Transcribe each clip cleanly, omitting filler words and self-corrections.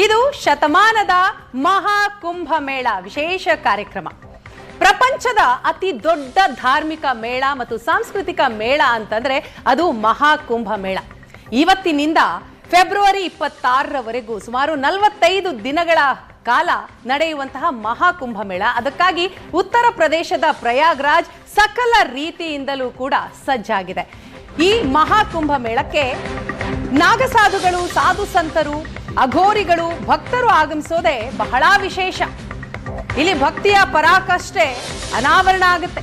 ಇದು ಶತಮಾನದ ಮಹಾಕುಂಭ ಮೇಳ ವಿಶೇಷ ಕಾರ್ಯಕ್ರಮ. ಪ್ರಪಂಚದ ಅತಿ ದೊಡ್ಡ ಧಾರ್ಮಿಕ ಮೇಳ ಮತ್ತು ಸಾಂಸ್ಕೃತಿಕ ಮೇಳ ಅಂತಂದ್ರೆ ಅದು ಮಹಾಕುಂಭ ಮೇಳ. ಇವತ್ತಿನಿಂದ ಫೆಬ್ರವರಿ 26ರವರೆಗೂ ಸುಮಾರು 45 ದಿನಗಳ ಕಾಲ ನಡೆಯುವಂತಹ ಮಹಾಕುಂಭ ಮೇಳ. ಅದಕ್ಕಾಗಿ ಉತ್ತರ ಪ್ರದೇಶದ ಪ್ರಯಾಗ್ರಾಜ್ ಸಕಲ ರೀತಿಯಿಂದಲೂ ಕೂಡ ಸಜ್ಜಾಗಿದೆ. ಈ ಮಹಾಕುಂಭ ಮೇಳಕ್ಕೆ ನಾಗಸಾಧುಗಳು, ಸಾಧು ಸಂತರು, ಅಘೋರಿಗಳು, ಭಕ್ತರು ಆಗಮಿಸೋದೆ ಬಹಳ ವಿಶೇಷ. ಇಲ್ಲಿ ಭಕ್ತಿಯ ಪರಾಕಾಷ್ಠೆ ಅನಾವರಣ ಆಗುತ್ತೆ.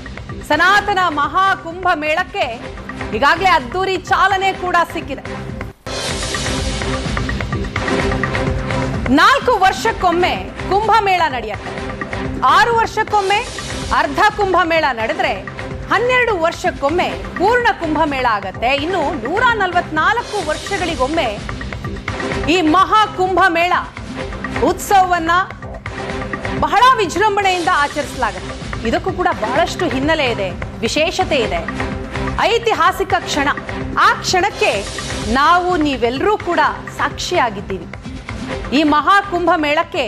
ಸನಾತನ ಮಹಾಕುಂಭ ಮೇಳಕ್ಕೆ ಈಗಾಗಲೇ ಅದ್ದೂರಿ ಚಾಲನೆ ಕೂಡ ಸಿಕ್ಕಿದೆ. 4 ವರ್ಷಕ್ಕೊಮ್ಮೆ ಕುಂಭಮೇಳ ನಡೆಯುತ್ತೆ. 6 ವರ್ಷಕ್ಕೊಮ್ಮೆ ಅರ್ಧ ಕುಂಭಮೇಳ ನಡೆದ್ರೆ 12 ವರ್ಷಕ್ಕೊಮ್ಮೆ ಪೂರ್ಣ ಕುಂಭಮೇಳ ಆಗತ್ತೆ. ಇನ್ನು 144 ವರ್ಷಗಳಿಗೊಮ್ಮೆ ಈ ಮಹಾಕುಂಭ ಮೇಳ ಉತ್ಸವವನ್ನ ಬಹಳ ವಿಜೃಂಭಣೆಯಿಂದ ಆಚರಿಸಲಾಗುತ್ತೆ. ಇದಕ್ಕೂ ಕೂಡ ಬಹಳಷ್ಟು ಹಿನ್ನೆಲೆ ಇದೆ, ವಿಶೇಷತೆ ಇದೆ, ಐತಿಹಾಸಿಕ ಕ್ಷಣ. ಆ ಕ್ಷಣಕ್ಕೆ ನಾವು ನೀವೆಲ್ಲರೂ ಕೂಡ ಸಾಕ್ಷಿಯಾಗಿದ್ದೀವಿ. ಈ ಮಹಾಕುಂಭ ಮೇಳಕ್ಕೆ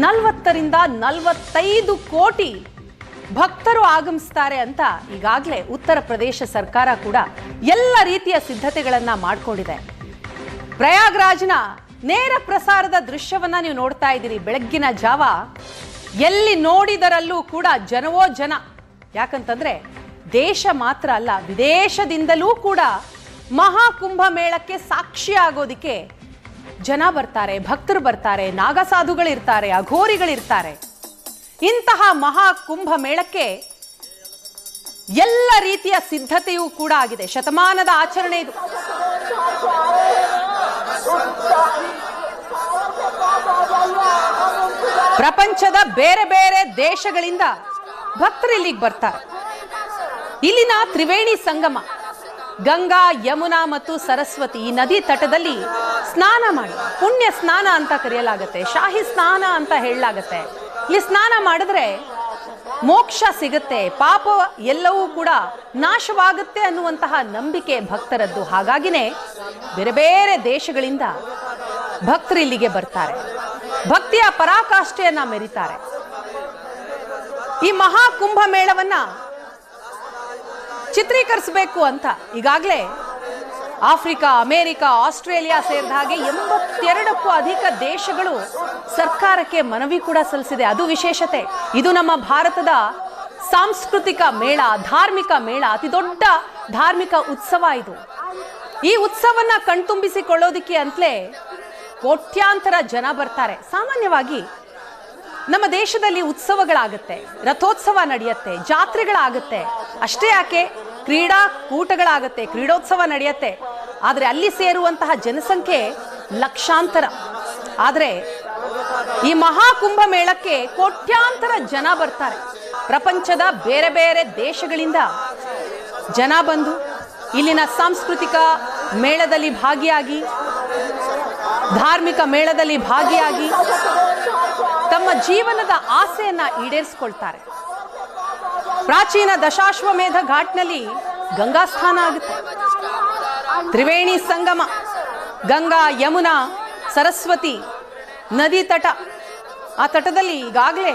40ರಿಂದ 45 ಕೋಟಿ ಭಕ್ತರು ಆಗಮಿಸ್ತಾರೆ ಅಂತ ಈಗಾಗಲೇ ಉತ್ತರ ಪ್ರದೇಶ ಸರ್ಕಾರ ಕೂಡ ಎಲ್ಲ ರೀತಿಯ ಸಿದ್ಧತೆಗಳನ್ನ ಮಾಡಿಕೊಂಡಿದೆ. ಪ್ರಯಾಗ್ರಾಜ್ನ ನೇರ ಪ್ರಸಾರದ ದೃಶ್ಯವನ್ನ ನೀವು ನೋಡ್ತಾ ಇದ್ದೀರಿ. ಬೆಳಗ್ಗಿನ ಜಾವ ಎಲ್ಲಿ ನೋಡಿದರಲ್ಲೂ ಕೂಡ ಜನವೋ ಜನ. ಯಾಕಂತಂದ್ರೆ ದೇಶ ಮಾತ್ರ ಅಲ್ಲ, ವಿದೇಶದಿಂದಲೂ ಕೂಡ ಮಹಾಕುಂಭ ಮೇಳಕ್ಕೆ ಸಾಕ್ಷಿಯಾಗೋದಿಕ್ಕೆ ಜನ ಬರ್ತಾರೆ, ಭಕ್ತರು ಬರ್ತಾರೆ, ನಾಗಸಾಧುಗಳಿರ್ತಾರೆ, ಅಘೋರಿಗಳಿರ್ತಾರೆ. ಇಂತಹ ಮಹಾಕುಂಭ ಮೇಳಕ್ಕೆ ಎಲ್ಲ ರೀತಿಯ ಸಿದ್ಧತೆಯೂ ಕೂಡ ಆಗಿದೆ. ಶತಮಾನದ ಆಚರಣೆ ಇದು. ಪ್ರಪಂಚದ ಬೇರೆ ಬೇರೆ ದೇಶಗಳಿಂದ ಭಕ್ತರು ಇಲ್ಲಿಗೆ ಬರ್ತಾರೆ. ಇಲ್ಲಿನ ತ್ರಿವೇಣಿ ಸಂಗಮ, ಗಂಗಾ, ಯಮುನಾ ಮತ್ತು ಸರಸ್ವತಿ ಈ ನದಿ ತಟದಲ್ಲಿ ಸ್ನಾನ ಮಾಡಿ, ಪುಣ್ಯ ಸ್ನಾನ ಅಂತ ಕರೆಯಲಾಗುತ್ತೆ, ಶಾಹಿ ಸ್ನಾನ ಅಂತ ಹೇಳಲಾಗತ್ತೆ. ಇಲ್ಲಿ ಸ್ನಾನ ಮಾಡಿದ್ರೆ ಮೋಕ್ಷ ಸಿಗುತ್ತೆ, ಪಾಪ ಎಲ್ಲವೂ ಕೂಡ ನಾಶವಾಗುತ್ತೆ ಅನ್ನುವಂತಹ ನಂಬಿಕೆ ಭಕ್ತರದ್ದು. ಹಾಗಾಗಿನೇ ಬೇರೆ ಬೇರೆ ದೇಶಗಳಿಂದ ಭಕ್ತರು ಇಲ್ಲಿಗೆ ಬರ್ತಾರೆ, ಭಕ್ತಿಯ ಪರಾಕಾಷ್ಠೆಯನ್ನ ಮೆರಿತಾರೆ. ಈ ಮಹಾಕುಂಭ ಮೇಳವನ್ನ ಚಿತ್ರೀಕರಿಸಬೇಕು ಅಂತ ಈಗಾಗಲೇ ಆಫ್ರಿಕಾ, ಅಮೆರಿಕ, ಆಸ್ಟ್ರೇಲಿಯಾ ಸೇರಿದ ಹಾಗೆ 82ಕ್ಕೂ ಅಧಿಕ ದೇಶಗಳು ಸರ್ಕಾರಕ್ಕೆ ಮನವಿ ಕೂಡ ಸಲ್ಲಿಸಿದೆ. ಅದು ವಿಶೇಷತೆ. ಇದು ನಮ್ಮ ಭಾರತದ ಸಾಂಸ್ಕೃತಿಕ ಮೇಳ, ಧಾರ್ಮಿಕ ಮೇಳ, ಅತಿ ದೊಡ್ಡ ಧಾರ್ಮಿಕ ಉತ್ಸವ ಇದು. ಈ ಉತ್ಸವನ್ನ ಕಣ್ತುಂಬಿಸಿಕೊಳ್ಳೋದಿಕ್ಕೆ ಅಂತಲೇ ಕೋಟ್ಯಾಂತರ ಜನ ಬರ್ತಾರೆ. ಸಾಮಾನ್ಯವಾಗಿ ನಮ್ಮ ದೇಶದಲ್ಲಿ ಉತ್ಸವಗಳಾಗುತ್ತೆ, ರಥೋತ್ಸವ ನಡೆಯುತ್ತೆ, ಜಾತ್ರೆಗಳಾಗುತ್ತೆ. ಅಷ್ಟೇ ಯಾಕೆ, ಕ್ರೀಡಾಕೂಟಗಳಾಗುತ್ತೆ, ಕ್ರೀಡೋತ್ಸವ ನಡೆಯುತ್ತೆ. ಆದರೆ ಅಲ್ಲಿ ಸೇರುವಂತಹ ಜನಸಂಖ್ಯೆ ಲಕ್ಷಾಂತರ. ಆದರೆ ಈ ಮಹಾಕುಂಭ ಮೇಳಕ್ಕೆ ಕೋಟ್ಯಾಂತರ ಜನ ಬರ್ತಾರೆ. ಪ್ರಪಂಚದ ಬೇರೆ ಬೇರೆ ದೇಶಗಳಿಂದ ಜನ ಬಂದು ಇಲ್ಲಿನ ಸಾಂಸ್ಕೃತಿಕ ಮೇಳದಲ್ಲಿ ಭಾಗಿಯಾಗಿ, ಧಾರ್ಮಿಕ ಮೇಳದಲ್ಲಿ ಭಾಗಿಯಾಗಿ ತಮ್ಮ ಜೀವನದ ಆಸೆಯನ್ನ ಈಡೇರಿಸಿಕೊಳ್ತಾರೆ. ಪ್ರಾಚೀನ ದಶಾಶ್ವಮೇಧ ಘಾಟ್ನಲ್ಲಿ ಗಂಗಾ ಸ್ನಾನ ಆಗುತ್ತೆ. ತ್ರಿವೇಣಿ ಸಂಗಮ, ಗಂಗಾ, ಯಮುನಾ, ಸರಸ್ವತಿ ನದಿ ತಟ, ಆ ತಟದಲ್ಲಿ ಈಗಾಗಲೇ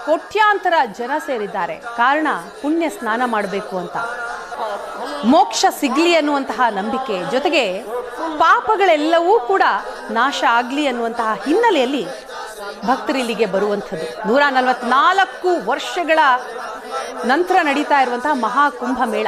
ಕೋಟ್ಯಾಂತರ ಜನ ಸೇರಿದ್ದಾರೆ. ಕಾರಣ ಪುಣ್ಯ ಸ್ನಾನ ಮಾಡಬೇಕು ಅಂತ, ಮೋಕ್ಷ ಸಿಗ್ಲಿ ಅನ್ನುವಂತಹ ನಂಬಿಕೆ, ಜೊತೆಗೆ ಪಾಪಗಳೆಲ್ಲವೂ ಕೂಡ ನಾಶ ಆಗ್ಲಿ ಅನ್ನುವಂತಹ ಹಿನ್ನೆಲೆಯಲ್ಲಿ ಭಕ್ತರು ಇಲ್ಲಿಗೆ ಬರುವಂಥದ್ದು. 144 ವರ್ಷಗಳ ನಂತರ ನಡೀತಾ ಇರುವಂತಹ ಮಹಾಕುಂಭ ಮೇಳ.